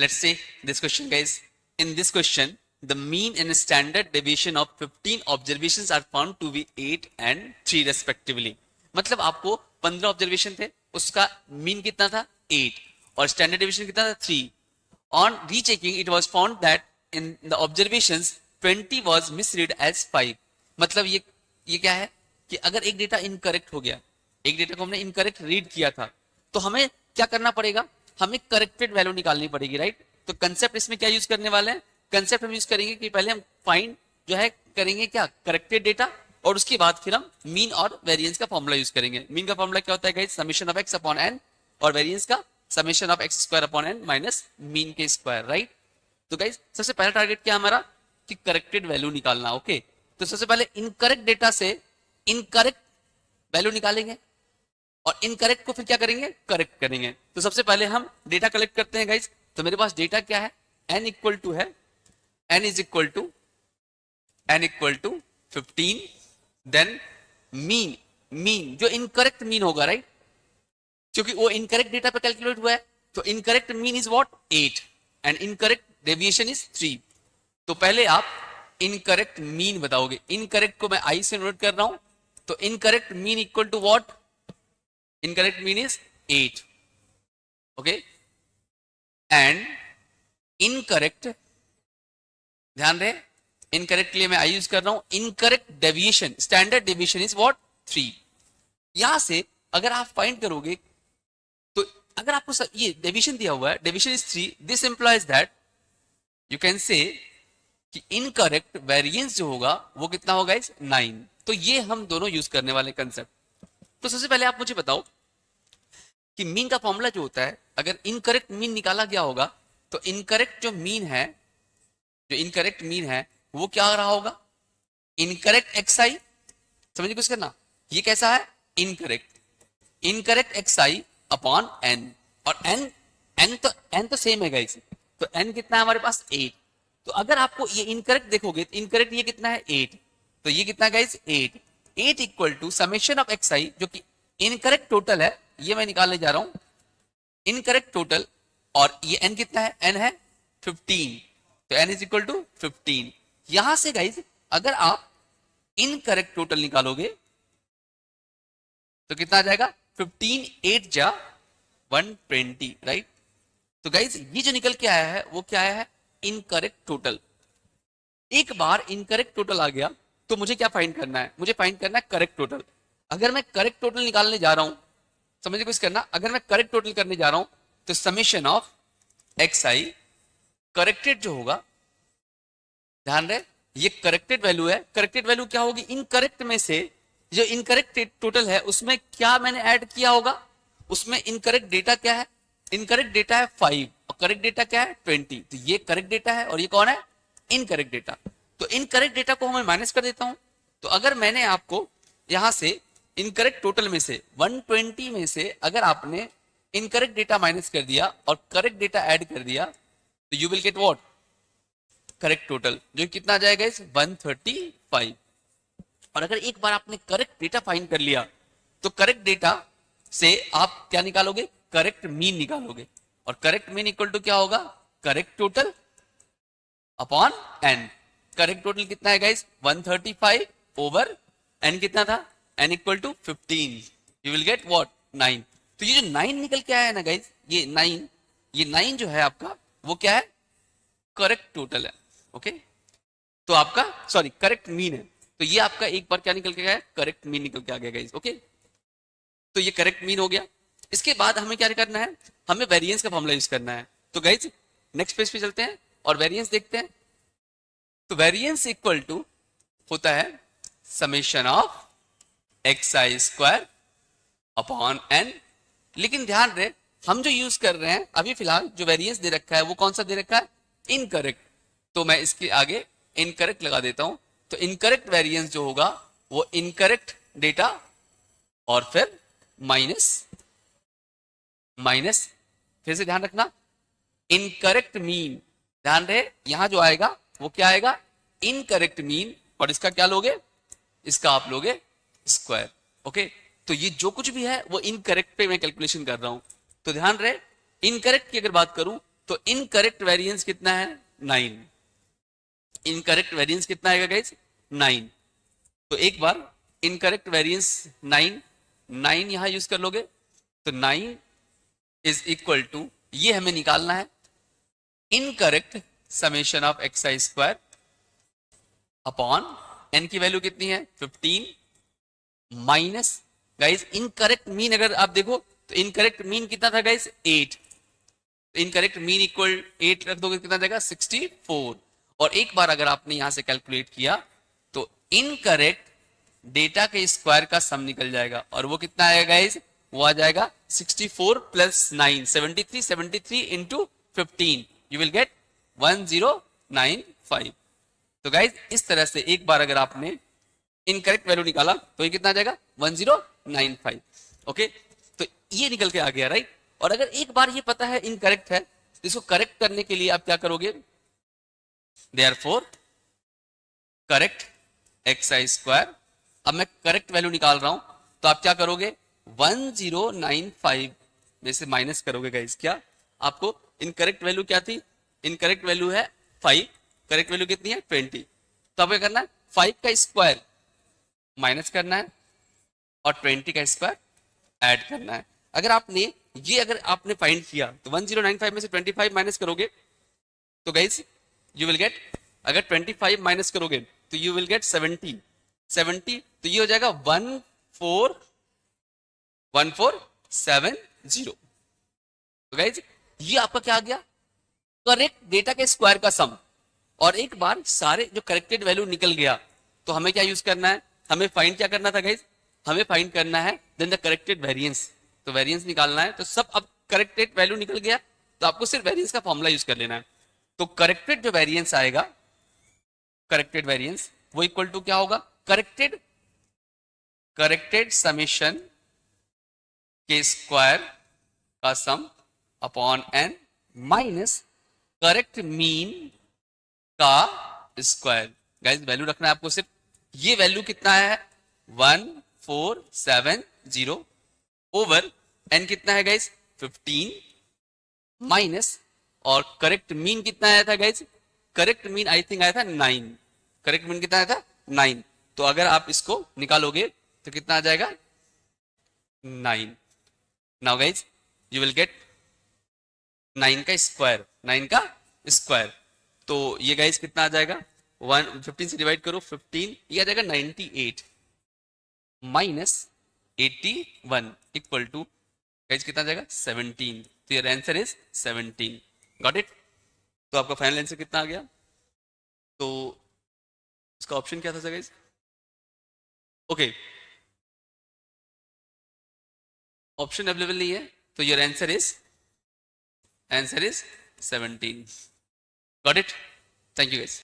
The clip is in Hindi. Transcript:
Let's see this question, guys. In this question, the mean and standard deviation of 15 observations are found to be 8 and 3 respectively. मतलब आपको 15 ऑब्जर्वेशन थे, उसका मीन कितना था 8 और स्टैंडर्ड डेविएशन कितना था 3. On rechecking, it was found that in the observations 20 was misread as 5. मतलब ये क्या है कि अगर एक डेटा इनकरेक्ट हो गया, एक डेटा को हमने इनकरेक्ट रीड किया था, तो हमें क्या करना पड़ेगा, हमें करेक्टेड वैल्यू निकालनी पड़ेगी, राइट. तो कंसेप्ट इसमें क्या यूज करने वाले हैं, कंसेप्ट हम यूज करेंगे कि पहले हम फाइंड जो है करेंगे क्या, करेक्टेड डेटा, और उसके बाद फिर हम मीन और वेरिएंस का फॉर्मूला यूज करेंगे. मीन का फॉर्मूला क्या होता है guys, summation of X upon N, और वेरिएंस का summation of X square upon N minus mean के स्क्वायर, राइट. तो गाइस सबसे पहला टारगेट क्या हमारा कि करेक्टेड वैल्यू निकालना. ओके, तो सबसे पहले इनकरेक्ट डेटा से इनकरेक्ट वैल्यू निकालेंगे और इनकरेक्ट को फिर क्या करेंगे, करेक्ट करेंगे. तो सबसे पहले हम डेटा कलेक्ट करते हैं गाइस. तो मेरे पास डेटा क्या है, n इक्वल टू है, n is equal to 15, then mean जो इनकरेक्ट मीन होगा, राइट, क्योंकि वो इनकरेक्ट डेटा पे कैलकुलेट हुआ है. तो incorrect mean is what 8 and incorrect deviation is 3. तो पहले आप इनकरेक्ट मीन बताओगे. इनकरेक्ट को मैं आई से नोट कर रहा हूं. तो incorrect mean equal to what, incorrect mean is 8. Okay, and incorrect, ध्यान रहे, इनकरेक्ट के लिए मैं आई यूज कर रहा हूं. Incorrect deviation, standard deviation is what 3. यहां से अगर आप फाइंड करोगे तो अगर आपको ये डेविएशन दिया हुआ है, deviation is 3, this implies that you can say कि इनकरेक्ट वेरिएंस जो होगा वो कितना होगा इस 9. तो ये हम दोनों यूज करने वाले कंसेप्ट. तो सबसे पहले आप मुझे बताओ कि मीन का फॉर्मूला जो होता है, अगर इनकरेक्ट मीन निकाला गया होगा तो इनकरेक्ट जो मीन है, जो इनकरेक्ट मीन है वो क्या रहा होगा, इनकरेक्ट एक्स आई. समझिए कुछ करना, ये कैसा है इनकरेक्ट एक्स आई अपॉन एन, और एन तो सेम है गाइस. तो एन कितना है हमारे पास 8. तो अगर आपको ये इनकरेक्ट देखोगे तो इनकरेक्ट ये कितना है 8, तो ये कितना guys 8 equal to summation of X I जो कि इनकरेक्ट टोटल है, ये मैं निकालने जा रहा हूं इनकरेक्ट टोटल, और ये एन कितना है, एन है 15. तो एन इज इक्वल टू 15. यहां से गाइस अगर आप इनकरेक्ट टोटल निकालोगे तो कितना आ जाएगा, 15 8 जा 120, राइट. तो गाइस ये जो निकल के आया है वो क्या आया है, इनकरेक्ट टोटल. एक बार इनकरेक्ट टोटल आ गया तो मुझे क्या फाइंड करना है, मुझे फाइंड करना है करेक्ट टोटल. अगर मैं करेक्ट टोटल निकालने जा रहा हूं, समझिए कुछ करना, अगर मैं करेक्ट टोटल करने जा रहा हूं तो summation of X I corrected जो होगा, ध्यान रहे ये करेक्टेड वैल्यू है. करेक्टेड वैल्यू क्या होगी, इनकरेक्ट में से जो इनकरेक्ट टोटल है उसमें क्या मैंने ऐड किया होगा, उसमें इनकरेक्ट डेटा क्या है, इनकरेक्ट डेटा है 5 और करेक्ट डेटा क्या है 20. तो ये करेक्ट डेटा है और ये कौन है, इनकरेक्ट डेटा. तो इनकरेक्ट डेटा को मैं माइनस कर देता हूं. तो अगर मैंने आपको यहां से इनकरेक्ट टोटल में से 120 में से अगर आपने इनकरेक्ट डेटा माइनस कर दिया और करेक्ट डेटा ऐड कर दिया तो you will get what, correct total, जो कितना आ जाएगा इस 135. और अगर एक बार आपने करेक्ट डेटा फाइंड कर लिया तो करेक्ट डेटा से आप क्या निकालोगे, करेक्ट मीन निकालोगे. और करेक्ट मीन इक्वल टू क्या होगा, correct total upon N. Correct total कितना है गाइस 135 ओवर एन कितना था, N equal to 15. You will get what 9. तो ये जो 9 निकल के आया है ना गाइस, ये 9 जो है आपका वो क्या है, करेक्ट टोटल है. ओके, तो आपका सॉरी करेक्ट मीन है. तो ये आपका एक बार क्या निकल के गया है, करेक्ट मीन निकल के आ गया गाइस. ओके, तो ये करेक्ट मीन हो गया. इसके बाद हमें क्या करना है, हमें वेरिएंस का फॉर्मूला यूज करना है. तो गाइस नेक्स्ट पेज पे चलते हैं और वेरिएंस देखते हैं. तो वेरिएंस इक्वल टू होता है summation of X I square upon N. लेकिन ध्यान रहे हम जो यूज कर रहे हैं अभी फिलहाल जो वेरिएंस दे रखा है वो कौन सा दे रखा है, इनकरेक्ट. तो मैं इसके आगे इनकरेक्ट लगा देता हूं. तो इनकरेक्ट वेरिएंस जो होगा वो इनकरेक्ट डेटा और फिर माइनस, फिर से ध्यान रखना इनकरेक्ट मीन. ध्यान रहे यहां जो आएगा वो क्या आएगा, इनकरेक्ट मीन, और इसका क्या लोगे, इसका आप लोगे स्क्वायर. ओके, तो ये जो कुछ भी है वो इनकरेक्ट पे मैं कैलकुलेशन कर रहा हूं. तो ध्यान रहे इनकरेक्ट की अगर बात करूं तो इनकरेक्ट वेरिएंस कितना है 9, इनकरेक्ट वेरिएंस कितना आएगा गाइस 9। तो एक बार इनकरेक्ट वेरिएंस 9, 9 यहां यूज कर लोगे तो 9 इज इक्वल टू, ये हमें निकालना है incorrect summation of X I square upon N की वैल्यू कितनी है 15 माइनस गाइस इनकरेक्ट मीन, अगर आप देखो तो इनकरेक्ट मीन कितना था गाइस 8, तो इनकरेक्ट मीन इक्वल 8 रख दोगे कितना जाएगा 64। और एक बार अगर आपने यहां से कैलकुलेट किया तो इनकरेक्ट डेटा के स्क्वायर का सम निकल जाएगा, और वो कितना आएगा गाइस, वो आ जाएगा 64 plus 9 73, 73 into 15 you will gate 1095। तो गाइस इस तरह से एक बार अगर आपने इनकरेक्ट वैल्यू निकाला तो ये कितना आ जाएगा 1095। ओके, तो ये निकल के आ गया राइट। और अगर एक बार ये पता है इनकरेक्ट है तो इसको करेक्ट करने के लिए आप क्या करोगे, therefore correct x I square. अब मैं करेक्ट वैल्यू निकाल रहा हूं तो आप क्या करोगे 1095 में से माइनस करोगे गाइस, क्या आपको इनकरेक्ट वैल्यू क्या थी, इनकरेक्ट वैल्यू है 5, करेक्ट वैल्यू कितनी है 20। तो आपको करना है 5 का स्क्वायर माइनस करना है और 20 का स्क्वायर ऐड करना है। अगर आपने ये अगर आपने फाइंड किया तो 1095 में से 25 माइनस करोगे तो गाइस यू विल गेट, अगर 25 माइनस करोगे तो यू विल गेट 70, 70 तो ये हो जाएगा 1470। तो गाइस ये आपका क्या आ गया, करेक्ट डेटा के स्क्वायर का सम। और एक बार सारे जो करेक्टेड वैल्यू निकल गया तो हमें क्या यूज करना है, हमें फाइंड क्या करना था गाइस, हमें फाइंड करना है देन द करेक्टेड वेरिएंस। तो वेरिएंस निकालना है, तो सब अब करेक्टेड वैल्यू निकल गया तो आपको सिर्फ वेरिएंस का फॉर्मूला यूज कर लेना है। तो करेक्टेड जो वेरिएंस आएगा, करेक्टेड वेरिएंस वो इक्वल टू क्या होगा, करेक्टेड समेशन के स्क्वायर का sum upon N minus correct mean का स्क्वायर। गाइस वैल्यू रखना है आपको सिर्फ, ये वैल्यू कितना है 1470 ओवर एन कितना है गाइस 15 माइनस, और करेक्ट मीन कितना आया था guys, correct mean I think आया था 9, करेक्ट मीन कितना आया था 9। तो अगर आप इसको निकालोगे तो कितना आ जाएगा 9। Now guys you will gate 9 का स्क्वायर, 9 का स्क्वायर। तो ये गाइस कितना आ जाएगा 15 से डिवाइड करो 15, ये आ जाएगा 98 माइनस 81 इक्वल टू गाइस कितना आ जाएगा 17। तो your answer is 17। Got it. तो आपका फाइनल आंसर कितना आ गया, तो इसका ऑप्शन क्या था गाइस, ओके ऑप्शन अवेलेबल नहीं है, तो your answer is 17। Got it, thank you guys.